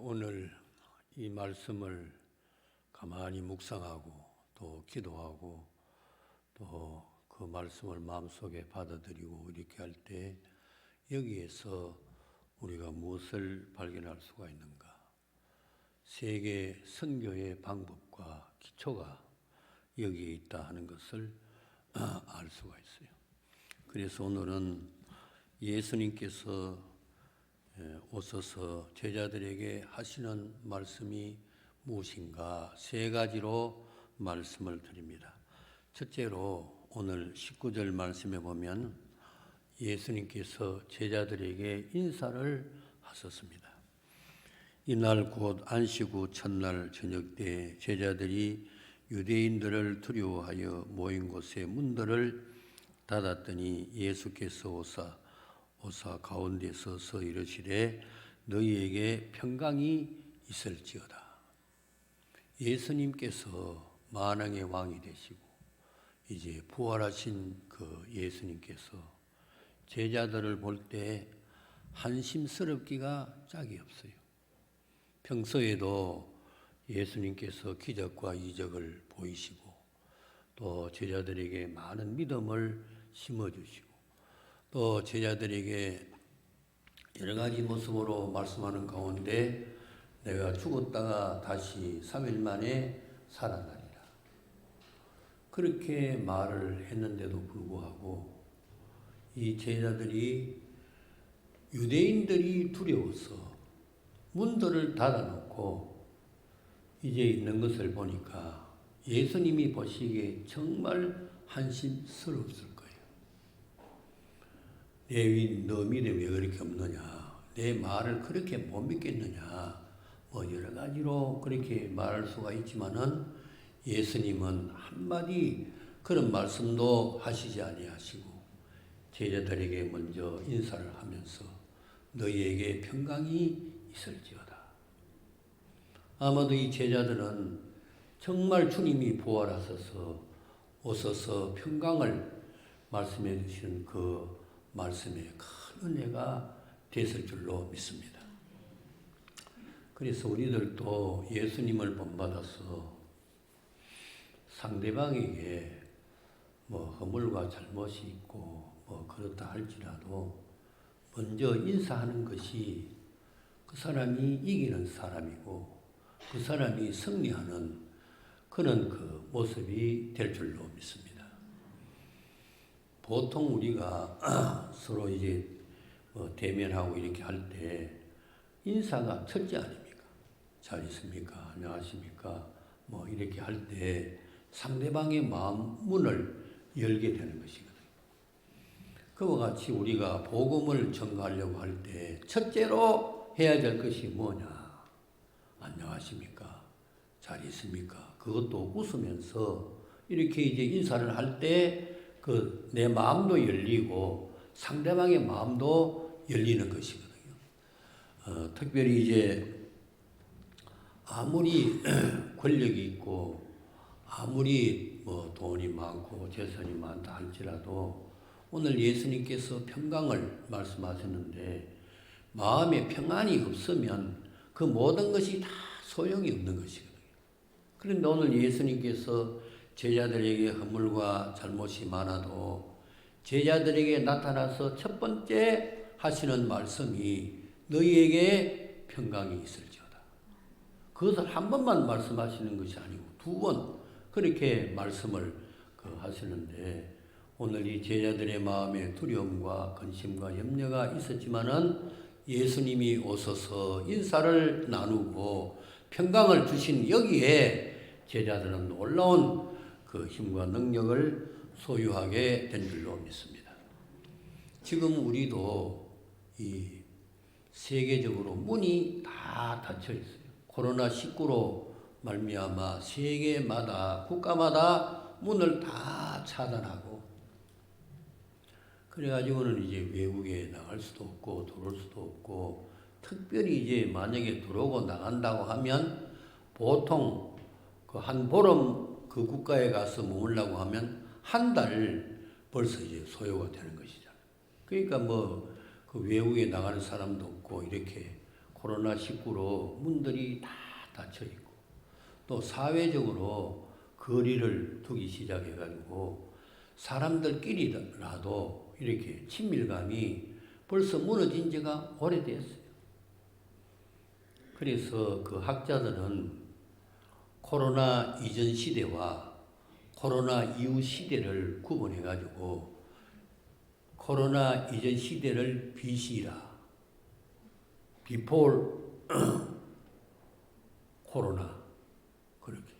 오늘 이 말씀을 가만히 묵상하고 또 기도하고 또 그 말씀을 마음속에 받아들이고 이렇게 할 때 여기에서 우리가 무엇을 발견할 수가 있는가? 세계 선교의 방법과 기초가 여기에 있다 하는 것을 알 수가 있어요. 그래서 오늘은 예수님께서 오셔서 제자들에게 하시는 말씀이 무엇인가 세 가지로 말씀을 드립니다. 첫째로 오늘 19절 말씀에 보면 예수님께서 제자들에게 인사를 하셨습니다. 이날 곧 안식 후 첫날 저녁 때 제자들이 유대인들을 두려워하여 모인 곳의 문들을 닫았더니 예수께서 오사 가운데 서서 이르시되 너희에게 평강이 있을지어다. 예수님께서 만왕의 왕이 되시고 이제 부활하신 그 예수님께서 제자들을 볼 때 한심스럽기가 짝이 없어요. 평소에도 예수님께서 기적과 이적을 보이시고 또 제자들에게 많은 믿음을 심어주시고 또 제자들에게 여러 가지 모습으로 말씀하는 가운데 내가 죽었다가 다시 3일 만에 살아나리라. 그렇게 말을 했는데도 불구하고 이 제자들이 유대인들이 두려워서 문들을 닫아놓고 이제 있는 것을 보니까 예수님이 보시기에 정말 한심스러웠을 거예요. 너 믿음이 왜 그렇게 없느냐? 내 말을 그렇게 못 믿겠느냐? 뭐 여러 가지로 그렇게 말할 수가 있지만은 예수님은 한마디 그런 말씀도 하시지 아니하시고 제자들에게 먼저 인사를 하면서 너희에게 평강이 있을지어다. 아마도 이 제자들은 정말 주님이 부활하셔서 오셔서 평강을 말씀해 주신 그 말씀에 큰 은혜가 됐을 줄로 믿습니다. 그래서 우리들도 예수님을 본받아서 상대방에게 뭐 허물과 잘못이 있고 뭐 그렇다 할지라도 먼저 인사하는 것이 그 사람이 이기는 사람이고 그 사람이 승리하는 그런 그 모습이 될 줄로 믿습니다. 보통 우리가 서로 이제 대면하고 이렇게 할 때 인사가 첫째 아닙니까? 잘 있습니까? 안녕하십니까? 뭐 이렇게 할 때 상대방의 마음 문을 열게 되는 것이거든요. 그와 같이 우리가 복음을 전가하려고 할 때 첫째로 해야 될 것이 뭐냐? 안녕하십니까? 잘 있습니까? 그것도 웃으면서 이렇게 이제 인사를 할 때 그 내 마음도 열리고 상대방의 마음도 열리는 것이거든요. 특별히 이제 아무리 권력이 있고 아무리 뭐 돈이 많고 재산이 많다 할지라도 오늘 예수님께서 평강을 말씀하셨는데 마음에 평안이 없으면 그 모든 것이 다 소용이 없는 것이거든요. 그런데 오늘 예수님께서 제자들에게 허물과 잘못이 많아도 제자들에게 나타나서 첫 번째 하시는 말씀이 너희에게 평강이 있을지어다. 그것을 한 번만 말씀하시는 것이 아니고 두 번 그렇게 말씀을 하시는데 오늘 이 제자들의 마음에 두려움과 근심과 염려가 있었지만은 예수님이 오셔서 인사를 나누고 평강을 주신 여기에 제자들은 놀라운 그 힘과 능력을 소유하게 된 줄로 믿습니다. 지금 우리도 이 세계적으로 문이 다 닫혀 있어요. 코로나19로 말미암아 세계마다 국가마다 문을 다 차단하고 그래가지고는 이제 외국에 나갈 수도 없고 들어올 수도 없고 특별히 이제 만약에 들어오고 나간다고 하면 보통 그 한 보름 그 국가에 가서 머물라고 하면 한 달 벌써 이제 소요가 되는 것이잖아요. 그러니까 뭐 그 외국에 나가는 사람도 없고 이렇게 코로나19로 문들이 다 닫혀 있고 또 사회적으로 거리를 두기 시작해가지고 사람들끼리라도 이렇게 친밀감이 벌써 무너진 지가 오래됐어요. 그래서 그 학자들은 코로나 이전 시대와 코로나 이후 시대를 구분해가지고 코로나 이전 시대를 BC라, Before 코로나, 그렇게.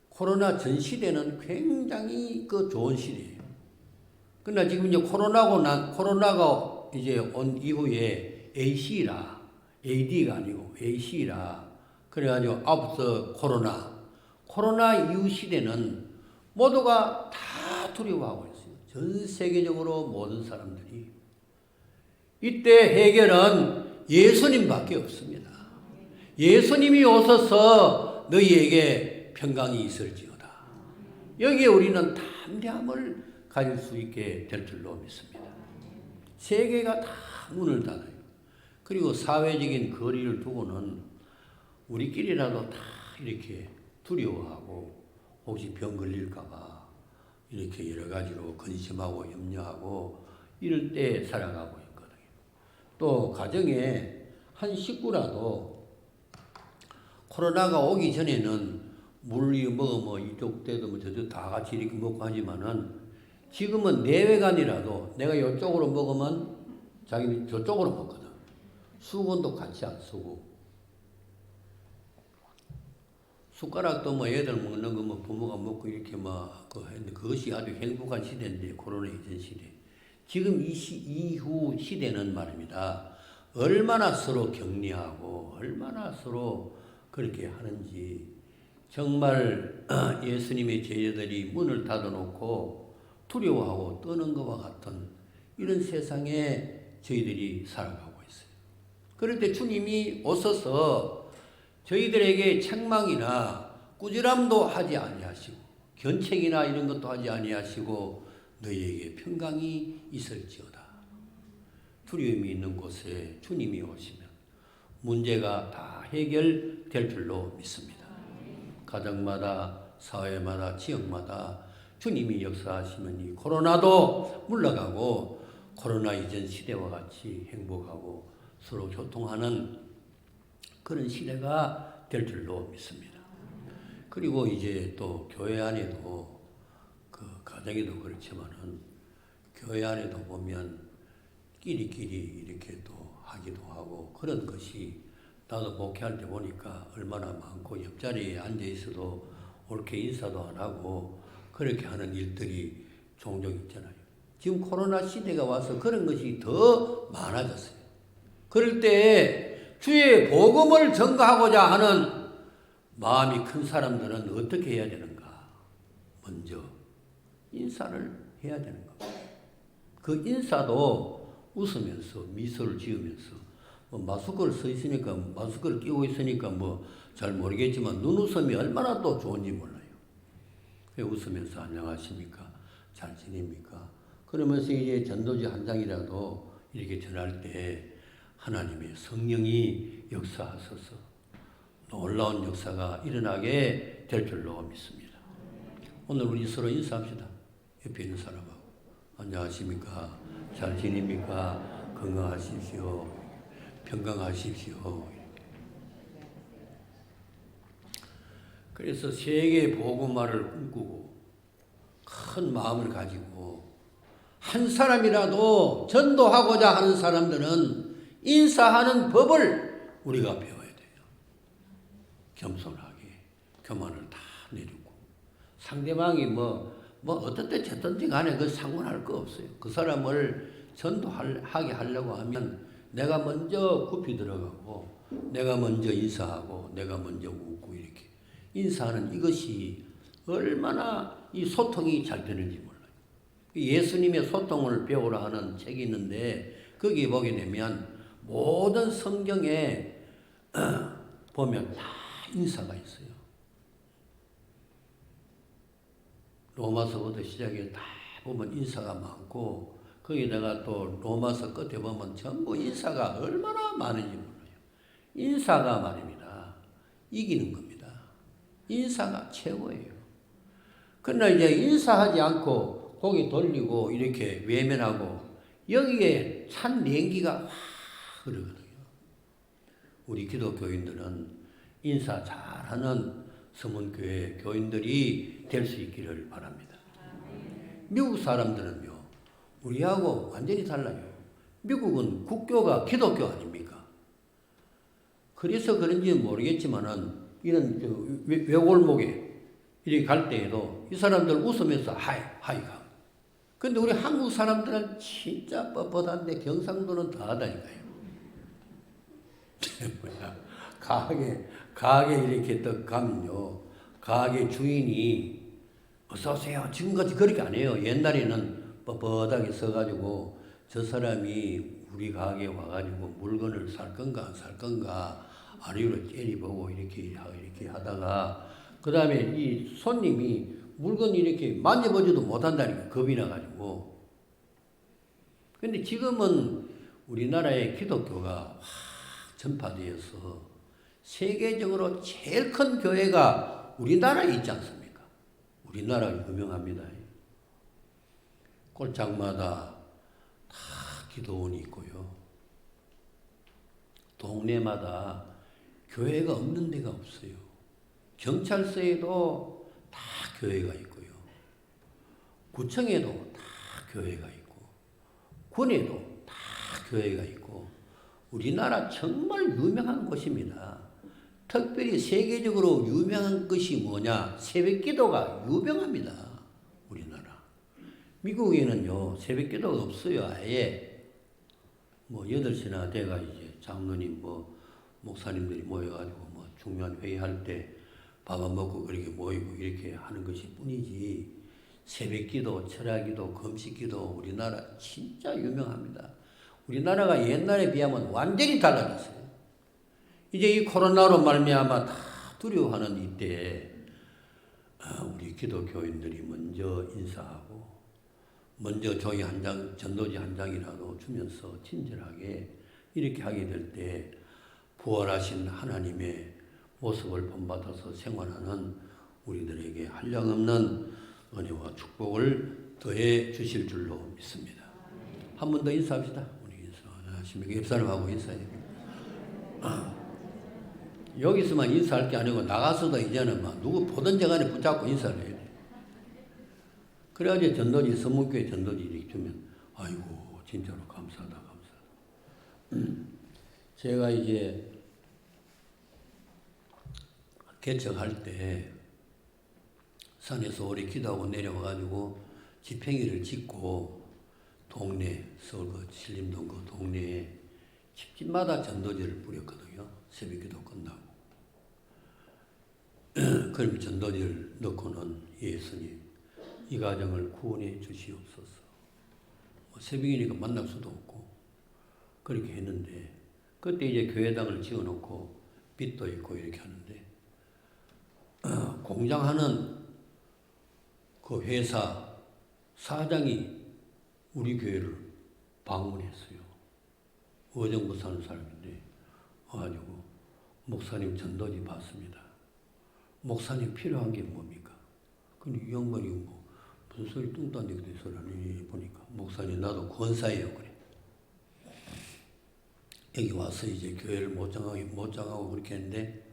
코로나 전 시대는 굉장히 좋은 시대예요. 그러나 지금 이제 코로나가 이제 온 이후에 AC라, AD가 아니고 AC라, 그래가지고 after 코로나 이후 시대는 모두가 다 두려워하고 있어요. 전 세계적으로 모든 사람들이. 이때 해결은 예수님밖에 없습니다. 예수님이 오셔서 너희에게 평강이 있을지어다. 여기에 우리는 담대함을 가질 수 있게 될 줄로 믿습니다. 세계가 다 문을 닫아요. 그리고 사회적인 거리를 두고는 우리끼리라도 다 이렇게 두려워하고 혹시 병 걸릴까봐 이렇게 여러 가지로 근심하고 염려하고 이럴 때 살아가고 있거든요. 또 가정에 한 식구라도 코로나가 오기 전에는 물리 이쪽 때도 저쪽 다 같이 이렇게 먹고 하지만은 지금은 내외간이라도 내가 이쪽으로 먹으면 자기는 저쪽으로 먹거든. 수건도 같이 안 쓰고 숟가락도 애들 먹는 거 부모가 먹고 이렇게 했는데 그것이 아주 행복한 시대인데 코로나 이전 시대. 지금 이후 시대는 말입니다. 얼마나 서로 격려하고 얼마나 서로 그렇게 하는지 정말 예수님의 제자들이 문을 닫아놓고 두려워하고 떠는 것과 같은 이런 세상에 저희들이 살아가고 있어요. 그럴 때 주님이 오셔서 저희들에게 책망이나 꾸지람도 하지 아니하시고 견책이나 이런 것도 하지 아니하시고 너희에게 평강이 있을지어다. 두려움이 있는 곳에 주님이 오시면 문제가 다 해결될 줄로 믿습니다. 가정마다 사회마다 지역마다 주님이 역사하시면 이 코로나도 물러가고 코로나 이전 시대와 같이 행복하고 서로 교통하는 그런 시대가 될 줄로 믿습니다. 그리고 이제 또 교회 안에도 가정에도 그렇지만은 교회 안에도 보면 끼리끼리 이렇게 또 하기도 하고 그런 것이 나도 목회할 때 보니까 얼마나 많고 옆자리에 앉아 있어도 옳게 인사도 안 하고 그렇게 하는 일들이 종종 있잖아요. 지금 코로나 시대가 와서 그런 것이 더 많아졌어요. 그럴 때 주의 복음을 전가하고자 하는 마음이 큰 사람들은 어떻게 해야 되는가? 먼저 인사를 해야 되는 겁니다. 그 인사도 웃으면서 미소를 지으면서 마스크를 써 있으니까 마스크를 끼고 있으니까 잘 모르겠지만 눈웃음이 얼마나 또 좋은지 몰라요. 웃으면서 안녕하십니까? 잘 지냅니까? 그러면서 이제 전도지 한 장이라도 이렇게 전할 때 하나님의 성령이 역사하셔서 놀라운 역사가 일어나게 될 줄로 믿습니다. 오늘 우리 서로 인사합시다. 옆에 있는 사람하고 안녕하십니까? 잘 지냅니까? 건강하십시오. 평강하십시오. 그래서 세계 복음화를 꿈꾸고 큰 마음을 가지고 한 사람이라도 전도하고자 하는 사람들은 인사하는 법을 우리가 배워야 돼요. 겸손하게 교만을 다 내리고 상대방이 어떻든 저든지 간에 그 상관할 거 없어요. 그 사람을 전도하게 하려고 하면 내가 먼저 굽히 들어가고 내가 먼저 인사하고 내가 먼저 웃고 이렇게 인사하는 이것이 얼마나 이 소통이 잘 되는지 몰라요. 예수님의 소통을 배우라 하는 책이 있는데 거기 보게 되면 모든 성경에 보면 다 인사가 있어요. 로마서부터 시작해 다 보면 인사가 많고 거기다가 또 로마서 끝에 보면 전부 인사가 얼마나 많은지 몰라요. 인사가 말입니다. 이기는 겁니다. 인사가 최고예요. 그러나 이제 인사하지 않고 고개 돌리고 이렇게 외면하고 여기에 찬 냉기가 확 흐르거든요. 우리 기독교인들은 인사 잘하는 서문교회 교인들이 될 수 있기를 바랍니다. 미국 사람들은요, 우리하고 완전히 달라요. 미국은 국교가 기독교 아닙니까? 그래서 그런지 모르겠지만은 이런 외골목에 이렇게 갈 때에도 이 사람들 웃으면서 하이가. 근데 우리 한국 사람들은 진짜 뻣뻣한데 경상도는 다 하다니까요. 가게 이렇게 딱 가면요, 가게 주인이 어서오세요. 지금까지 그렇게 안 해요. 옛날에는 뻣뻣하게 서가지고 저 사람이 우리 가게에 와가지고 물건을 살 건가 안 살 건가 아래로 째려보고 이렇게 하다가 그 다음에 이 손님이 물건 이렇게 만져보지도 못한다니까. 겁이 나가지고. 근데 지금은 우리나라의 기독교가 확 전파되어서 세계적으로 제일 큰 교회가 우리나라에 있지 않습니까? 우리나라가 유명합니다. 꼴짝마다 다 기도원이 있고요. 동네마다 교회가 없는 데가 없어요. 경찰서에도 다 교회가 있고요. 구청에도 다 교회가 있고, 군에도 다 교회가 있고, 우리나라 정말 유명한 곳입니다. 특별히 세계적으로 유명한 것이 뭐냐? 새벽기도가 유명합니다. 우리나라. 미국에는요, 새벽기도가 없어요. 아예. 8시나 돼가 이제 장로님, 목사님들이 모여가지고 중요한 회의할 때 밥 안 먹고 그렇게 모이고 이렇게 하는 것이 뿐이지, 새벽기도, 철야기도, 금식기도 우리나라 진짜 유명합니다. 우리나라가 옛날에 비하면 완전히 달라졌어요. 이제 이 코로나로 말미암아 다 두려워하는 이때에 우리 기독교인들이 먼저 인사하고 먼저 종이 한 장, 전도지 한 장이라도 주면서 친절하게 이렇게 하게 될 때 부활하신 하나님의 모습을 본받아서 생활하는 우리들에게 한량없는 은혜와 축복을 더해 주실 줄로 믿습니다. 한 번 더 인사합시다. 우리 인사하십니까? 옆 사람하고 인사해요. 여기서만 인사할 게 아니고 나가서도 이제는 누구 보든지 간에 붙잡고 인사를 해야 돼. 그래야지 전도지, 서문교회 전도지 이렇게 주면 아이고 진짜로 감사하다. 제가 이제 개척할 때 산에서 오래 기도하고 내려와가지고 집행이를 짓고 동네, 서울 신림동 그 동네에 집집마다 전도지를 뿌렸거든요. 새벽기도 끝나고. 그럼 전도지를 넣고는 예수님 이 가정을 구원해 주시옵소서. 새벽이니까 만날 수도 없고 그렇게 했는데 그때 이제 교회당을 지어놓고 빚도 있고 이렇게 하는데 공장하는 그 회사 사장이 우리 교회를 방문했어요. 어정부 사는 사람인데 와가지고 목사님 전도지 받습니다. 목사님 필요한 게 뭡니까? 근데 이 양반이 무슨 소리 뚱딴 데도 소리하니 보니까 목사님 나도 권사예요 그래. 여기 와서 이제 교회를 못 정하고 그렇게 했는데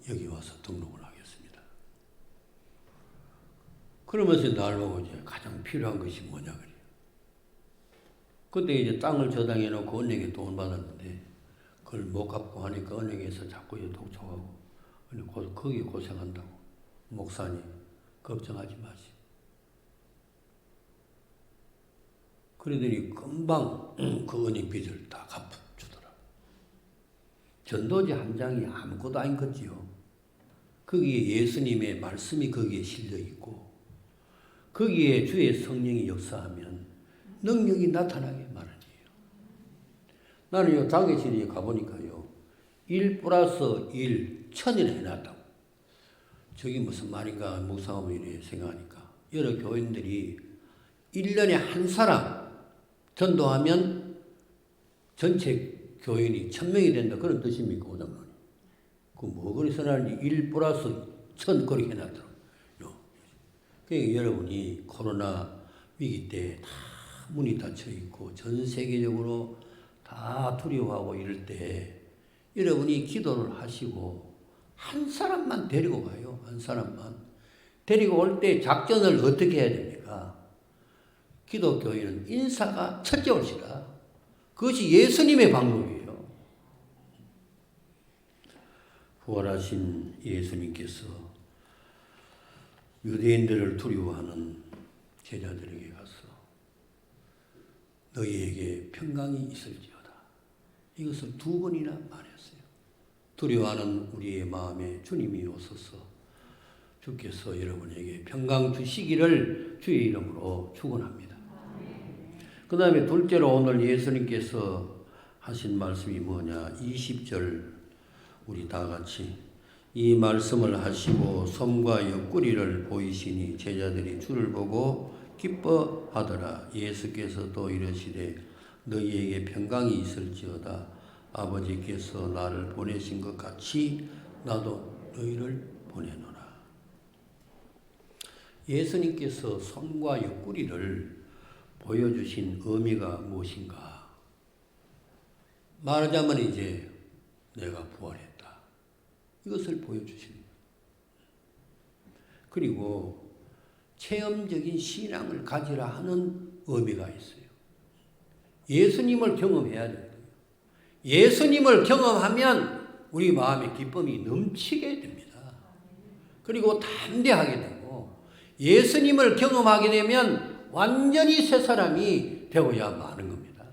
여기 와서 등록을 하겠습니다. 그러면서 날 보고 이제 가장 필요한 것이 뭐냐 그래요. 그때 이제 땅을 저당해 놓고 은행에 돈을 받았는데 그걸 못 갚고 하니까 은행에서 자꾸 독촉하고 거기 고생한다고. 목사님 걱정하지 마시. 그러더니 금방 그 은행 빚을 다 갚아주더라. 전도지 한 장이 아무것도 아닌 거지요. 거기에 예수님의 말씀이 거기에 실려 있고 거기에 주의 성령이 역사하면 능력이 나타나게 마련이에요. 나는 요 장례실에 가보니까요. 1 플러스 1 1000이나 해놨다고. 저게 무슨 말인가 묵상하면 이래 생각하니까 여러 교인들이 1년에 한 사람 전도하면 전체 교인이 1000명이 된다. 그런 뜻입니까, 오장로님? 뭐 그래서 나는 1 플러스 1000 그렇게 해놨더라고요. 그러니까 여러분이 코로나 위기 때 다 문이 닫혀 있고 전 세계적으로 다 두려워하고 이럴 때 여러분이 기도를 하시고 한 사람만 데리고 가요. 한 사람만. 데리고 올 때 작전을 어떻게 해야 됩니까? 기독교인은 인사가 첫째 올시다. 그것이 예수님의 방법이에요. 부활하신 예수님께서 유대인들을 두려워하는 제자들에게 가서 너희에게 평강이 있을지어다. 이것을 2번이나 말했어요. 두려워하는 우리의 마음에 주님이 오셔서 주께서 여러분에게 평강 주시기를 주의 이름으로 축원합니다. 그 다음에 둘째로 오늘 예수님께서 하신 말씀이 뭐냐. 20절 우리 다 같이 이 말씀을 하시고 솜과 옆구리를 보이시니 제자들이 주를 보고 기뻐하더라. 예수께서 또 이르시되 너희에게 평강이 있을지어다. 아버지께서 나를 보내신 것 같이 나도 너희를 보내노라. 예수님께서 손과 옆구리를 보여주신 의미가 무엇인가? 말하자면 이제 내가 부활했다. 이것을 보여주시는 거예요. 그리고 체험적인 신앙을 가지라 하는 의미가 있어요. 예수님을 경험해야 돼요. 예수님을 경험하면 우리 마음에 기쁨이 넘치게 됩니다. 그리고 담대하게 되고 예수님을 경험하게 되면 완전히 새 사람이 되어야 마는 겁니다.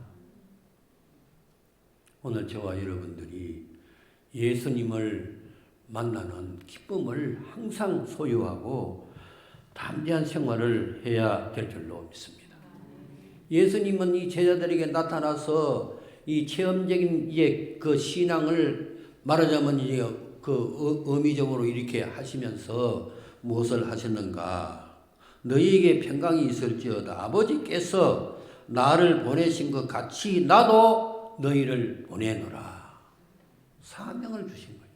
오늘 저와 여러분들이 예수님을 만나는 기쁨을 항상 소유하고 담대한 생활을 해야 될 줄로 믿습니다. 예수님은 이 제자들에게 나타나서 이 체험적인 이제 그 신앙을 말하자면 이제 그 의미적으로 이렇게 하시면서 무엇을 하셨는가? 너희에게 평강이 있을지어다. 아버지께서 나를 보내신 것 같이 나도 너희를 보내노라. 사명을 주신 거예요.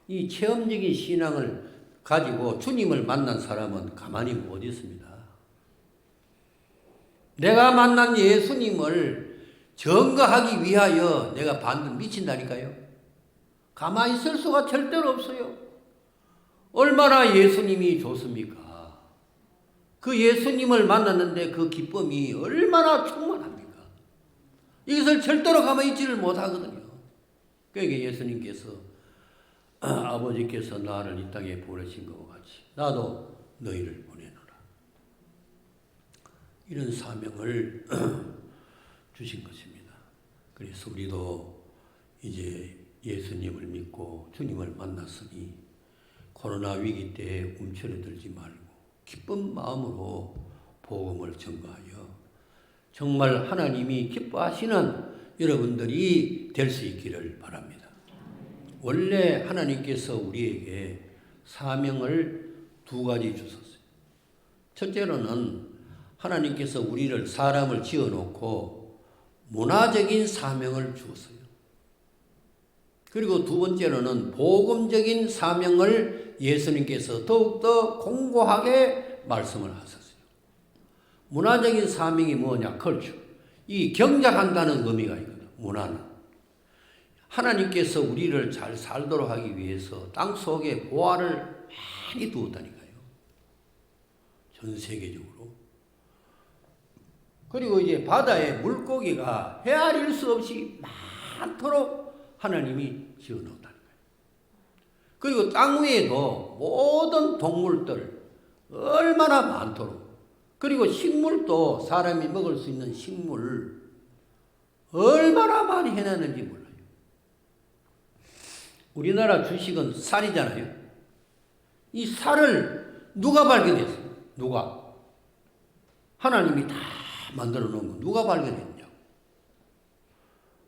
이 체험적인 신앙을 가지고 주님을 만난 사람은 가만히 못 있습니다. 내가 만난 예수님을 증거하기 위하여 내가 반드시 미친다니까요. 가만히 있을 수가 절대로 없어요. 얼마나 예수님이 좋습니까? 그 예수님을 만났는데 그 기쁨이 얼마나 충만합니까? 이것을 절대로 가만히 있지를 못하거든요. 그러니까 예수님께서 아버지께서 나를 이 땅에 보내신 것과 같이 나도 너희를 보내노라. 이런 사명을 주신 것입니다. 그래서 우리도 이제 예수님을 믿고 주님을 만났으니 코로나 위기 때 움츠러들지 말고 기쁜 마음으로 복음을 전가하여 정말 하나님이 기뻐하시는 여러분들이 될 수 있기를 바랍니다. 원래 하나님께서 우리에게 사명을 2가지 주셨어요. 첫째로는 하나님께서 우리를 사람을 지어놓고 문화적인 사명을 주었어요. 그리고 2번째로는 복음적인 사명을 예수님께서 더욱더 공고하게 말씀을 하셨어요. 문화적인 사명이 뭐냐? 컬처. 이 경작한다는 의미가 있거든. 문화는. 하나님께서 우리를 잘 살도록 하기 위해서 땅 속에 보화를 많이 두었다니까요. 전 세계적으로. 그리고 이제 바다에 물고기가 헤아릴 수 없이 많도록 하나님이 지어놓았다니까요. 그리고 땅 위에도 모든 동물들 얼마나 많도록, 그리고 식물도 사람이 먹을 수 있는 식물 얼마나 많이 해놨는지 몰라요. 우리나라 주식은 쌀이잖아요. 이 쌀을 누가 발견했어요? 누가? 하나님이 다 만들어 놓은 거 누가 발견했냐고.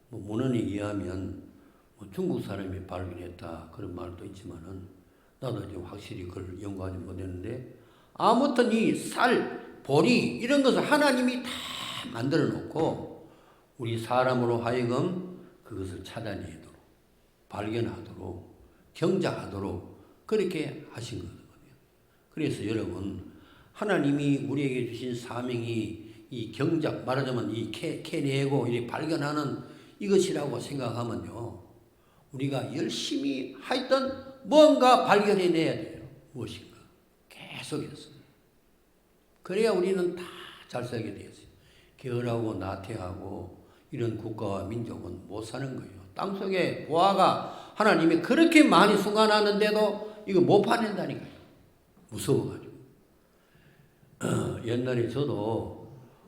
문헌에 의하면 중국 사람이 발견했다 그런 말도 있지만은 나도 이제 확실히 그걸 연구하지 못했는데 아무튼 이 쌀, 보리 이런 것을 하나님이 다 만들어 놓고 우리 사람으로 하여금 그것을 찾아내도록, 발견하도록, 경작하도록 그렇게 하신 거거든요. 그래서 여러분, 하나님이 우리에게 주신 사명이 이 경작, 말하자면 이 캐내고 이 발견하는 이것이라고 생각하면요, 우리가 열심히 하여튼 뭔가 발견해내야 돼요. 무엇인가 계속해서. 그래야 우리는 다 잘 살게 되었어요. 게으르고 나태하고 이런 국가와 민족은 못 사는 거예요. 땅속에 보아가 하나님이 그렇게 많이 숭안하는데도 이거 못 파낸다니까요. 무서워가지고. 옛날에 저도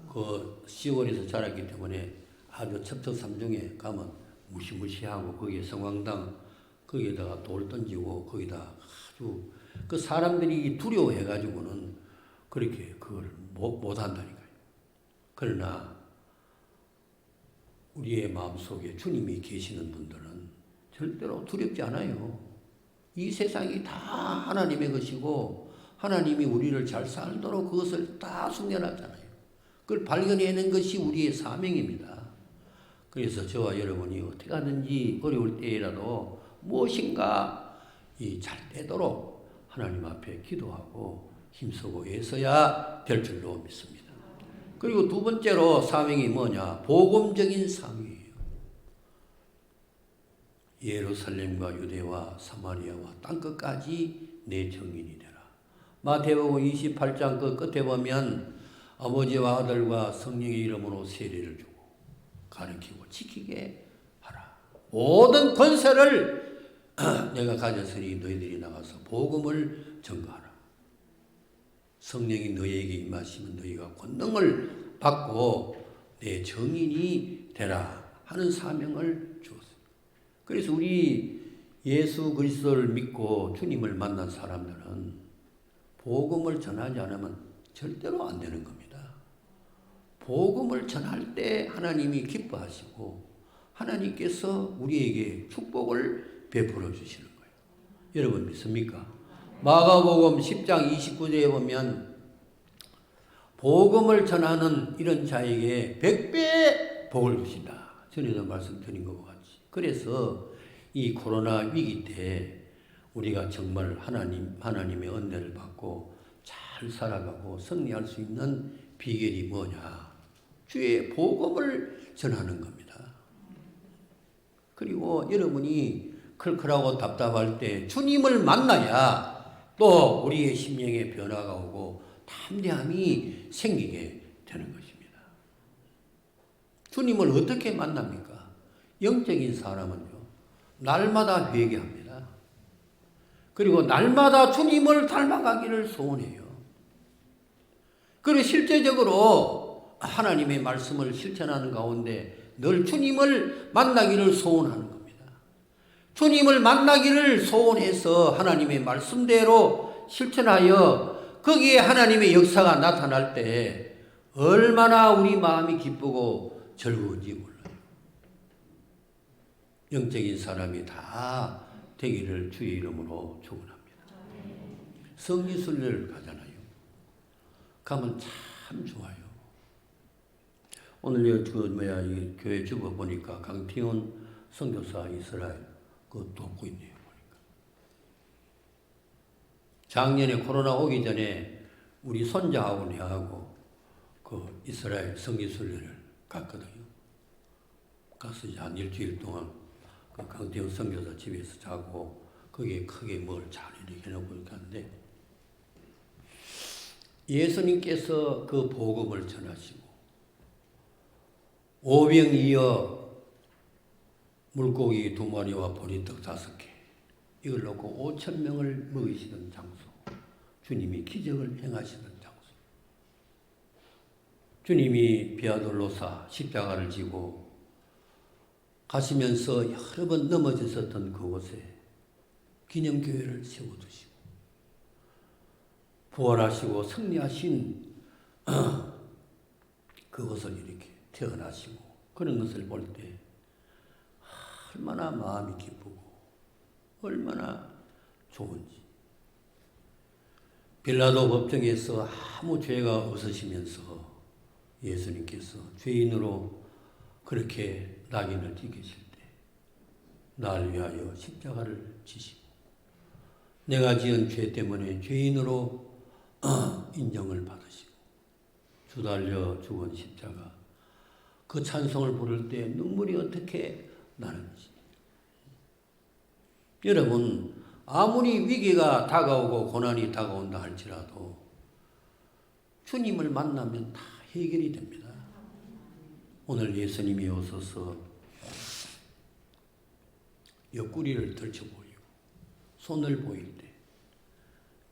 그 시골에서 자랐기 때문에 아주 첩첩산중에 가면 무시무시하고 거기에 성황당 거기에다가 돌 던지고 거기다 아주 그 사람들이 두려워해가지고는 그렇게 그걸 못한다니까요. 그러나 우리의 마음속에 주님이 계시는 분들은 절대로 두렵지 않아요. 이 세상이 다 하나님의 것이고 하나님이 우리를 잘 살도록 그것을 다 숨겨놨잖아요. 그걸 발견해내는 것이 우리의 사명입니다. 그래서 저와 여러분이 어떻게 하든지 어려울 때라도 무엇인가 잘 되도록 하나님 앞에 기도하고 힘쓰고 애써야 될 줄로 믿습니다. 그리고 두 번째로 사명이 뭐냐? 복음적인 사명이에요. 예루살렘과 유대와 사마리아와 땅끝까지 내 증인이 되라. 마태복음 28장 그 끝에 보면 아버지와 아들과 성령의 이름으로 세례를 주고 가르치고 지키게 하라. 모든 권세를 내가 가졌으니 너희들이 나가서 복음을 전가하라. 성령이 너희에게 임하시면 너희가 권능을 받고 내 증인이 되라 하는 사명을 주었어요. 그래서 우리 예수 그리스도를 믿고 주님을 만난 사람들은 복음을 전하지 않으면 절대로 안 되는 겁니다. 복음을 전할 때 하나님이 기뻐하시고 하나님께서 우리에게 축복을 베풀어 주시는 거예요. 여러분 믿습니까? 마가복음 10장 29절에 보면 복음을 전하는 이런 자에게 100배 복을 주신다. 전에도 말씀드린 것과 같이. 그래서 이 코로나 위기 때 우리가 정말 하나님의 은혜를 받고 잘 살아가고 승리할 수 있는 비결이 뭐냐? 주의 복음을 전하는 겁니다. 그리고 여러분이 클클하고 답답할 때 주님을 만나야 또 우리의 심령에 변화가 오고 담대함이 생기게 되는 것입니다. 주님을 어떻게 만납니까? 영적인 사람은요, 날마다 회개합니다. 그리고 날마다 주님을 닮아가기를 소원해요. 그리고 실제적으로 하나님의 말씀을 실천하는 가운데 늘 주님을 만나기를 소원하는 겁니다. 주님을 만나기를 소원해서 하나님의 말씀대로 실천하여 거기에 하나님의 역사가 나타날 때 얼마나 우리 마음이 기쁘고 즐거운지 몰라요. 영적인 사람이 다 되기를 주의 이름으로 축원합니다. 성지순례를 가잖아요. 가면 참 좋아요. 오늘 이 교회 주보 보니까 강태훈 선교사 이스라엘 그것도 돕고 있네요. 보니까. 작년에 코로나 오기 전에 우리 손자하고 내하고 그 이스라엘 성지순례를 갔거든요. 가서 이제 한 일주일 동안 그 강태훈 선교사 집에서 자고 거기에 크게 뭘 잘 이렇게 해놓고 갔는데 예수님께서 그 복음을 전하시고 오병이어 물고기 2마리와 보리떡 5개 이걸 놓고 5,000명을 먹이시던 장소, 주님이 기적을 행하시던 장소, 주님이 비아돌로사 십자가를 지고 가시면서 여러 번 넘어졌었던 그곳에 기념교회를 세워두시고 부활하시고 승리하신 그것을 이렇게 태어나시고 그런 것을 볼 때 얼마나 마음이 기쁘고 얼마나 좋은지. 빌라도 법정에서 아무 죄가 없으시면서 예수님께서 죄인으로 그렇게 낙인을 찍으실 때 날 위하여 십자가를 지시고 내가 지은 죄 때문에 죄인으로 인정을 받으시고 주달려 죽은 십자가 그 찬송을 부를 때 눈물이 어떻게 나는지. 여러분, 아무리 위기가 다가오고 고난이 다가온다 할지라도 주님을 만나면 다 해결이 됩니다. 오늘 예수님이 오셔서 옆구리를 들쳐 보이고 손을 보일 때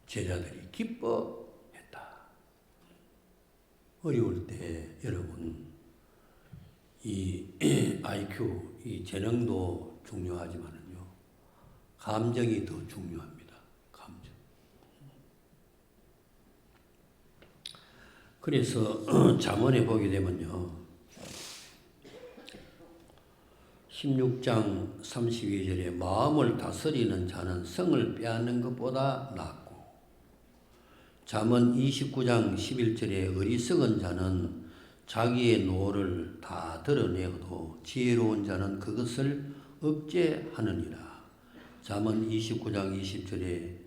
제자들이 기뻐했다. 어려울 때 여러분 이 IQ, 이 재능도 중요하지만은요, 감정이 더 중요합니다. 감정. 그래서 잠언에 보게 되면요, 16장 32절에 마음을 다스리는 자는 성을 빼앗는 것보다 낫고, 잠언 29장 11절에 어리석은 자는 자기의 노를 다 드러내어도 지혜로운 자는 그것을 억제하느니라. 잠언 29장 20절에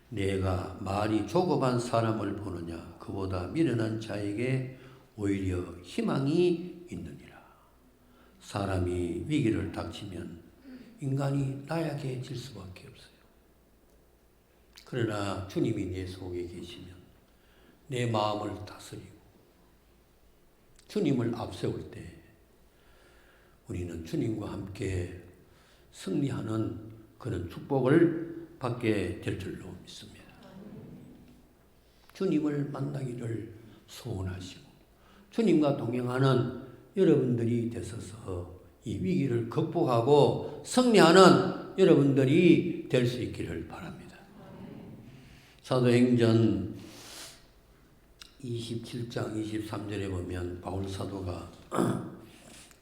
내가 말이 조급한 사람을 보느냐 그보다 미련한 자에게 오히려 희망이 있느니라. 사람이 위기를 닥치면 인간이 나약해질 수밖에 없어요. 그러나 주님이 내 속에 계시면 내 마음을 다스리고 주님을 앞세울 때 우리는 주님과 함께 승리하는 그런 축복을 받게 될 줄로 믿습니다. 주님을 만나기를 소원하시고 주님과 동행하는 여러분들이 되셔서 이 위기를 극복하고 승리하는 여러분들이 될 수 있기를 바랍니다. 사도행전 27장 23절에 보면 바울 사도가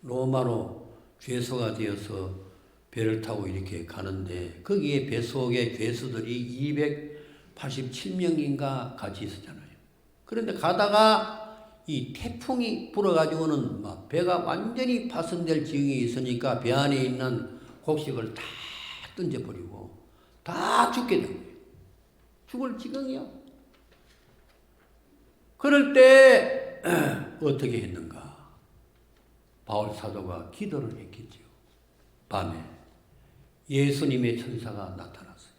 로마로 죄수가 되어서 배를 타고 이렇게 가는데 거기에 배 속에 죄수들이 287명인가 같이 있었잖아요. 그런데 가다가 이 태풍이 불어가지고는 막 배가 완전히 파손될 지경에 있으니까 배 안에 있는 곡식을 다 던져버리고 다 죽게 된 거예요. 죽을 지경이요. 그럴 때 어떻게 했는가? 바울 사도가 기도를 했겠지요. 밤에 예수님의 천사가 나타났어요.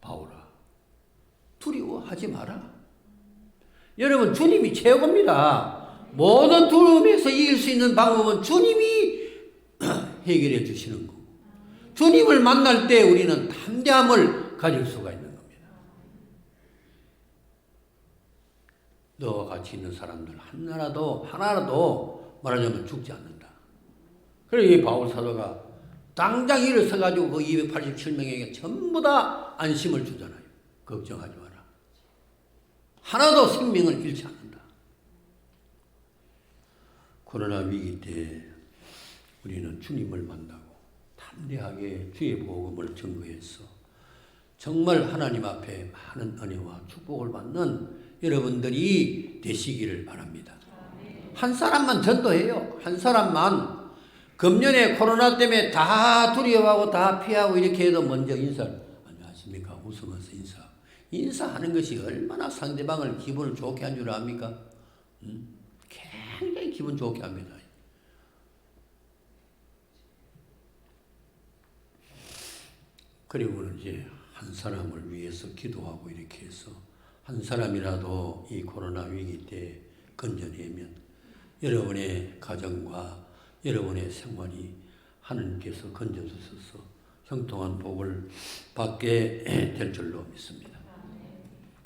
바울아, 두려워하지 마라. 여러분, 주님이 최고입니다. 모든 두려움에서 이길 수 있는 방법은 주님이 해결해 주시는 거고, 주님을 만날 때 우리는 담대함을 가질 수가 있는 겁니다. 너와 같이 있는 사람들 하나라도 말하자면 죽지 않는다. 그래서 이 바울 사도가 당장 일어서가지고 그 287명에게 전부 다 안심을 주잖아요. 걱정하지 마라. 하나도 생명을 잃지 않는다. 코로나 위기 때 우리는 주님을 만나고 담대하게 주의 복음을 증거해서 정말 하나님 앞에 많은 은혜와 축복을 받는 여러분들이 되시기를 바랍니다. 한 사람만 전도해요. 한 사람만. 금년에 코로나 때문에 다 두려워하고 다 피하고 이렇게 해도 먼저 인사를 안녕하십니까 웃으면서 인사하는 것이 얼마나 상대방을 기분을 좋게 한 줄 압니까? 굉장히 기분 좋게 합니다. 그리고는 이제 한 사람을 위해서 기도하고 이렇게 해서 한 사람이라도 이 코로나 위기 때 건져내면 여러분의 가정과 여러분의 생활이 하나님께서 건져주셔서 형통한 복을 받게 될 줄로 믿습니다.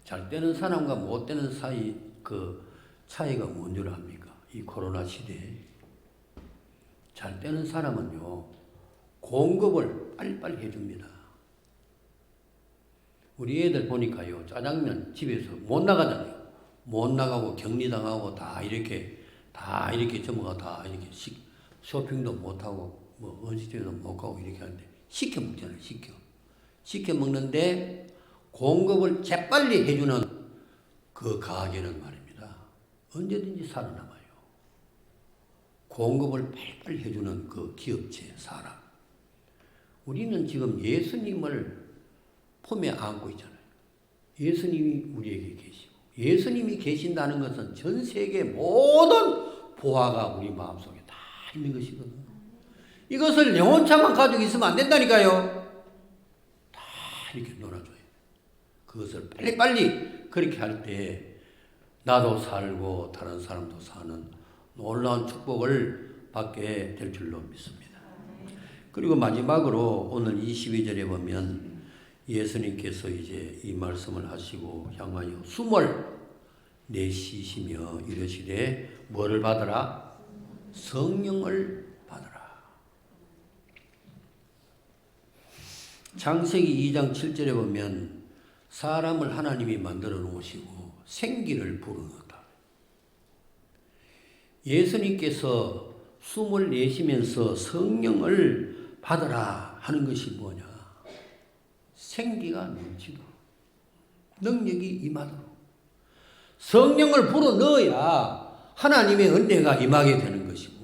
잘 되는 사람과 못 되는 사이 그 차이가 뭔 줄 압니까? 이 코로나 시대에 잘 되는 사람은요 공급을 빨리빨리 해줍니다. 우리 애들 보니까요 짜장면 집에서 못 나가잖아요. 못 나가고 격리당하고 다 이렇게 점어가 다 이렇게 쇼핑도 못 하고 뭐 음식점도 못 가고 이렇게 하는데 시켜 먹잖아요. 시켜 먹는데 공급을 재빨리 해주는 그 가게는 말입니다. 언제든지 살아남아요. 공급을 빨리빨리 해주는 그 기업체 사람. 우리는 지금 예수님을 품에 안고 있잖아요. 예수님이 우리에게 계시고, 예수님이 계신다는 것은 전 세계 모든 보화가 우리 마음속에 다 있는 것이거든요. 이것을 영혼차만 가지고 있으면 안 된다니까요. 다 이렇게 놀아줘요. 그것을 빨리빨리 그렇게 할 때 나도 살고 다른 사람도 사는 놀라운 축복을 받게 될 줄로 믿습니다. 그리고 마지막으로 오늘 22절에 보면 예수님께서 이제 이 말씀을 하시고 향하여 숨을 내쉬시며 이르시되 뭐를 받으라? 성령을 받으라. 창세기 2장 7절에 보면 사람을 하나님이 만들어 놓으시고 생기를 불어넣었다. 예수님께서 숨을 내쉬면서 성령을 받으라 하는 것이 뭐냐? 생기가 넘치도록, 능력이 임하도록. 성령을 불어넣어야 하나님의 은혜가 임하게 되는 것이고,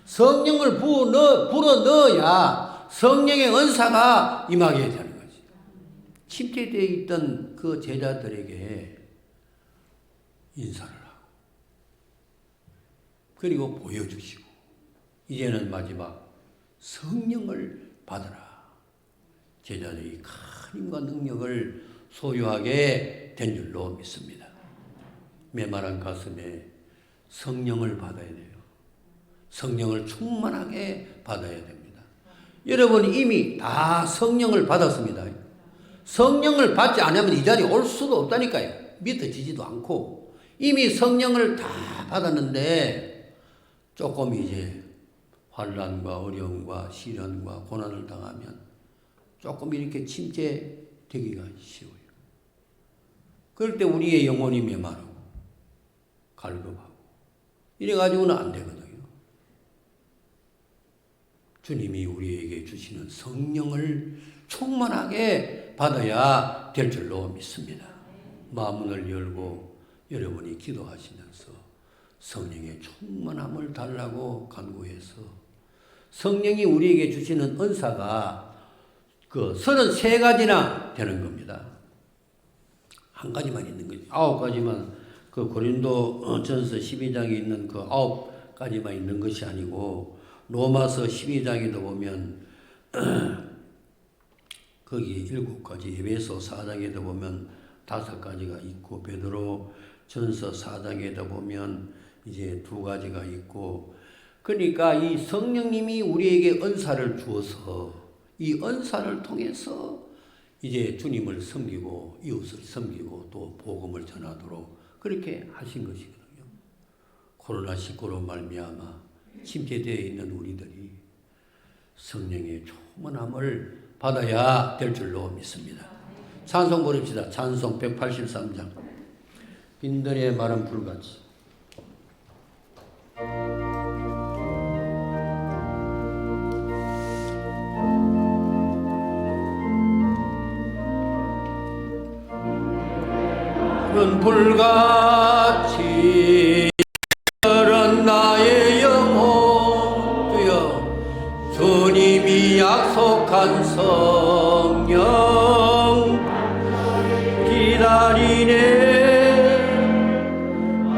성령을 불어넣어야 성령의 은사가 임하게 되는 거지. 침체되어 있던 그 제자들에게 인사를 하고, 그리고 보여주시고, 이제는 마지막 성령을 받으라. 제자들이 큰 힘과 능력을 소유하게 된 줄로 믿습니다. 메마른 가슴에 성령을 받아야 돼요. 성령을 충만하게 받아야 됩니다. 여러분 이미 다 성령을 받았습니다. 성령을 받지 않으면 이 자리에 올 수도 없다니까요. 믿어지지도 않고 이미 성령을 다 받았는데 조금 이제 환난과 어려움과 시련과 고난을 당하면 조금 이렇게 침체되기가 쉬워요. 그럴 때 우리의 영혼이 메마르고 갈급하고 이래가지고는 안 되거든요. 주님이 우리에게 주시는 성령을 충만하게 받아야 될 줄로 믿습니다. 마음을 열고 여러분이 기도하시면서 성령의 충만함을 달라고 간구해서 성령이 우리에게 주시는 은사가 그 33가지나 되는 겁니다. 한 가지만 있는 거죠. 9가지만 그 고린도 전서 12장에 있는 그 9가지만 있는 것이 아니고 로마서 12장에도 보면 거기 7가지, 에베소 4장에도 보면 5가지가 있고 베드로 전서 4장에도 보면 이제 2가지가 있고, 그러니까 이 성령님이 우리에게 은사를 주어서 이 은사를 통해서 이제 주님을 섬기고 이웃을 섬기고 또 복음을 전하도록 그렇게 하신 것이거든요. 코로나19로 말미암아 침체되어 있는 우리들이 성령의 충만함을 받아야 될 줄로 믿습니다. 찬송 부릅시다. 찬송 183장. 빈들의 마른 불같이. 푸른 불같이 그런 나의 영혼 주여 주님이 약속한 성령 기다리네.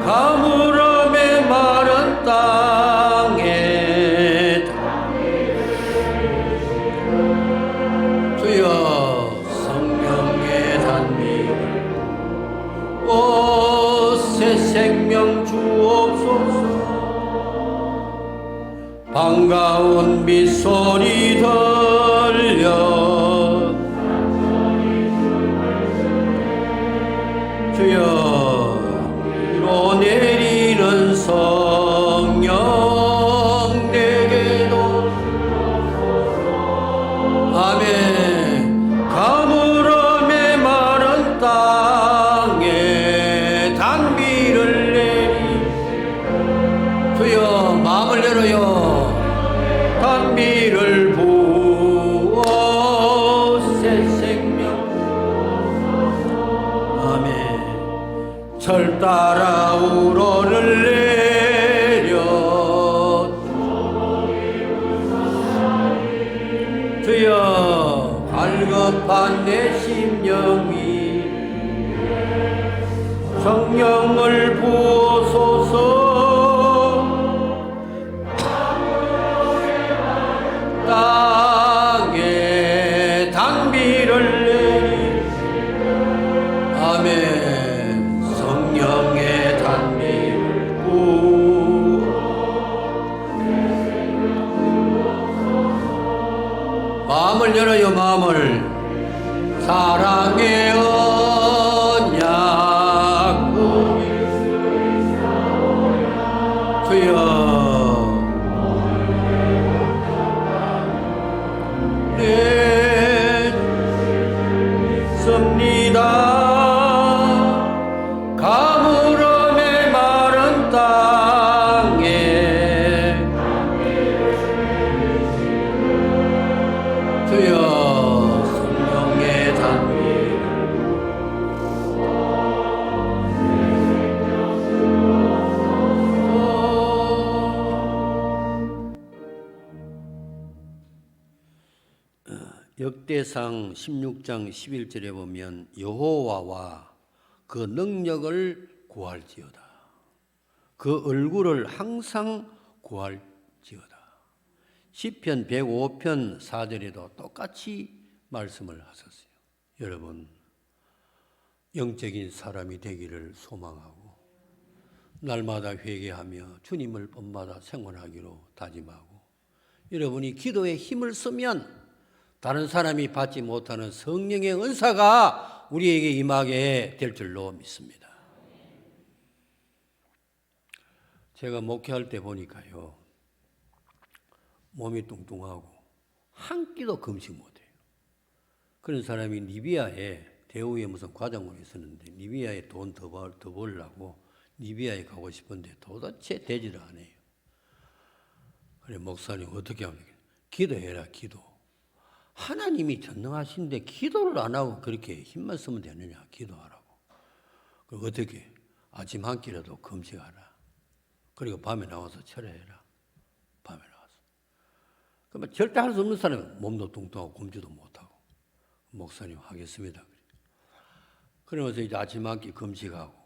가물음에 마른 땅에 주여 성령의 단비 새 생명 주옵소서. 반가운 빗소리 들려 주여 위로 내리는 성령 내게도 아멘. 가물음에 마른 땅에 단비를 내리 주여 마음을 열어요. 단비를 부어 새 생명 아멘. 절 따라 우러를 내려 위협한 내 심령이 성령을 부어소서. 땅에 단비를 내리시고 아멘. 성령의 단비를 부어 마음을 열어요. 마음을. 사랑의 언약 주여 씁니다. 가물음의 마른 땅에 주여 성령의 단비 역대상 16장 11절에 보면 여호와와 그 능력을 구할지어다. 그 얼굴을 항상 구할지어다. 시편 105편 4절에도 똑같이 말씀을 하셨어요. 여러분, 영적인 사람이 되기를 소망하고 날마다 회개하며 주님을 본받아 생활하기로 다짐하고 여러분이 기도에 힘을 쓰면 다른 사람이 받지 못하는 성령의 은사가 우리에게 임하게 될 줄로 믿습니다. 제가 목회할 때 보니까요, 몸이 뚱뚱하고 한 끼도 금식 못해요. 그런 사람이 리비아에 대우에 무슨 과장으로 있었는데 리비아에 돈 더 벌려고 리비아에 가고 싶은데 도대체 되지를 않아요. 그래 목사님 어떻게 합니까? 기도해라 기도. 하나님이 전능하신데 기도를 안 하고 그렇게 힘만 쓰면 되느냐. 기도하라고. 그리고 어떻게? 아침 한 끼라도 금식하라. 그리고 밤에 나와서 철회해라. 밤에 나와서. 그러면 절대 할 수 없는 사람은 몸도 뚱뚱하고 굶지도 못하고 목사님 하겠습니다. 그러면서 이제 아침 한 끼 금식하고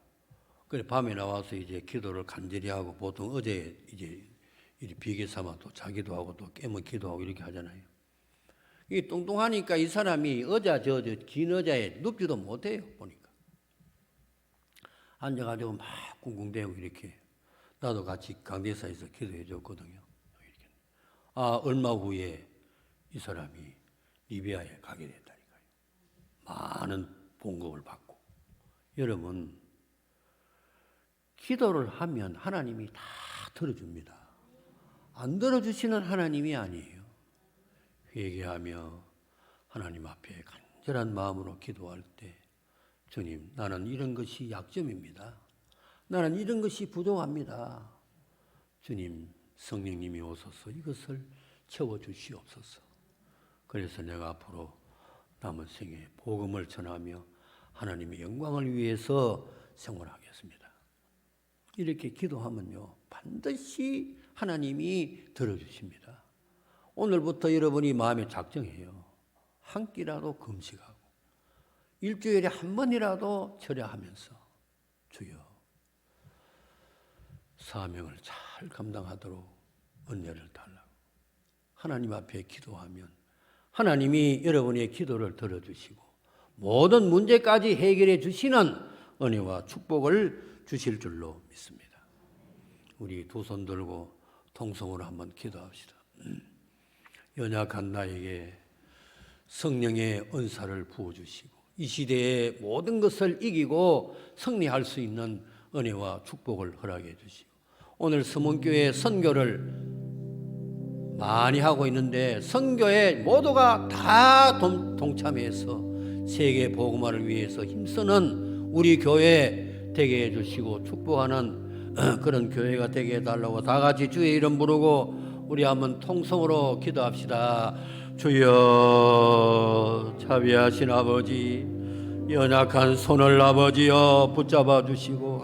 그래 밤에 나와서 이제 기도를 간절히 하고 보통 어제 이제 비계 삼아 또 자기도 하고 또 깨면 기도하고 이렇게 하잖아요. 이 뚱뚱하니까 이 사람이 긴 의자에 눕지도 못해요. 보니까 앉아가지고 막 꿍꿍대고 이렇게 나도 같이 강대사에서 기도해 줬거든요. 얼마 후에 이 사람이 리비아에 가게 됐다니까요. 많은 봉급을 받고. 여러분 기도를 하면 하나님이 다 들어줍니다. 안 들어주시는 하나님이 아니에요. 회개하며 하나님 앞에 간절한 마음으로 기도할 때 주님 나는 이런 것이 약점입니다. 나는 이런 것이 부족합니다. 주님 성령님이 오셔서 이것을 채워주시옵소서. 그래서 내가 앞으로 남은 생에 복음을 전하며 하나님의 영광을 위해서 생활하겠습니다. 이렇게 기도하면요 반드시 하나님이 들어주십니다. 오늘부터 여러분이 마음에 작정해요. 한 끼라도 금식하고 일주일에 한 번이라도 절야하면서 주여 사명을 잘 감당하도록 은혜를 달라고 하나님 앞에 기도하면 하나님이 여러분의 기도를 들어주시고 모든 문제까지 해결해 주시는 은혜와 축복을 주실 줄로 믿습니다. 우리 두 손 들고 통성으로 한번 기도합시다. 연약한 나에게 성령의 은사를 부어주시고 이 시대의 모든 것을 이기고 승리할 수 있는 은혜와 축복을 허락해 주시고 오늘 서문교회 선교를 많이 하고 있는데 선교에 모두가 다 동참해서 세계 복음화를 위해서 힘쓰는 우리 교회 되게 해주시고 축복하는 그런 교회가 되게 해달라고 다 같이 주의 이름 부르고 우리 한번 통성으로 기도합시다. 주여 자비하신 아버지 연약한 손을 아버지여 붙잡아 주시고